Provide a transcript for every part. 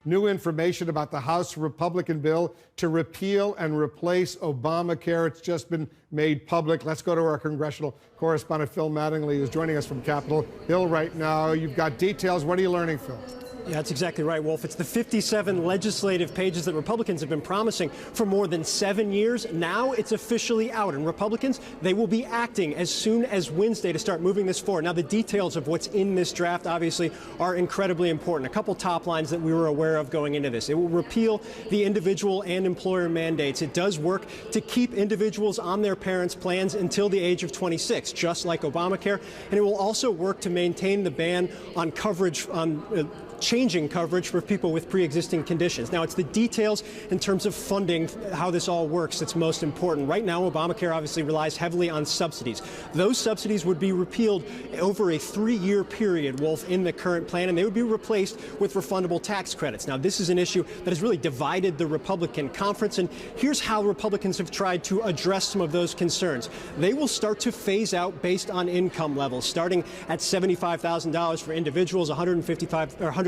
New information about the House Republican bill to repeal and replace Obamacare. It's just been made public. Let's go to our congressional correspondent, Phil Mattingly, who's joining us from Capitol Hill right now. You've got details. What are you learning, Phil? Yeah, that's exactly right, Wolf. It's the 57 legislative pages that Republicans have been promising for more than 7 years. Now it's officially out, and Republicans, they will be acting as soon as Wednesday to start moving this forward. Now, the details of what's in this draft, obviously, are incredibly important. A couple top lines that we were aware of going into this. It will repeal the individual and employer mandates. It does work to keep individuals on their parents' plans until the age of 26, just like Obamacare. And it will also work to maintain the ban on coverage on changing coverage for people with pre-existing conditions. Now, it's the details in terms of funding, how this all works, that's most important. Right now, Obamacare obviously relies heavily on subsidies. Those subsidies would be repealed over a 3-year period, Wolf, in the current plan, and they would be replaced with refundable tax credits. Now, this is an issue that has really divided the Republican conference, and here's how Republicans have tried to address some of those concerns. They will start to phase out based on income levels, starting at $75,000 for individuals, $150,000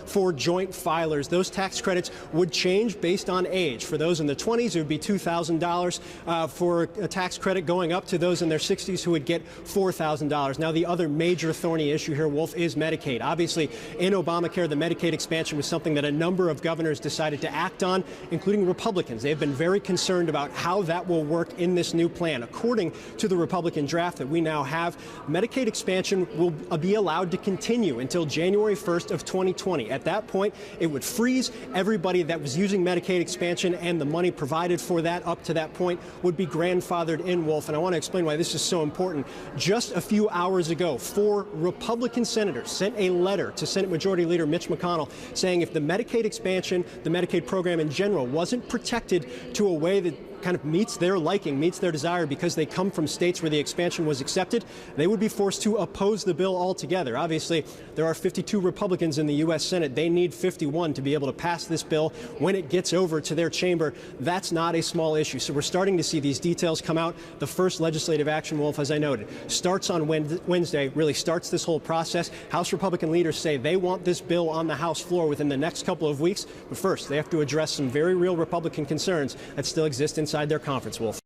for joint filers. Those tax credits would change based on age. For those in their 20s, it would be $2,000 for a tax credit, going up to those in their 60s who would get $4,000. Now, the other major thorny issue here, Wolf, is Medicaid. Obviously, in Obamacare, the Medicaid expansion was something that a number of governors decided to act on, including Republicans. They have been very concerned about how that will work in this new plan. According to the Republican draft that we now have, Medicaid expansion will be allowed to continue until January 1st of 2020. At that point, it would freeze. Everybody that was using Medicaid expansion and the money provided for that up to that point would be grandfathered in, Wolf. And I want to explain why this is so important. Just a few hours ago, 4 Republican senators sent a letter to Senate Majority Leader Mitch McConnell saying if the Medicaid expansion, the Medicaid program in general, wasn't protected to a way that kind of meets their liking, meets their desire because they come from states where the expansion was accepted, they would be forced to oppose the bill altogether. Obviously, there are 52 Republicans in the U.S. Senate. They need 51 to be able to pass this bill when it gets over to their chamber. That's not a small issue. So we're starting to see these details come out. The first legislative action, Wolf, as I noted, starts on Wednesday, really starts this whole process. House Republican leaders say they want this bill on the House floor within the next couple of weeks. But first, they have to address some very real Republican concerns that still exist inside their conference, Wolf.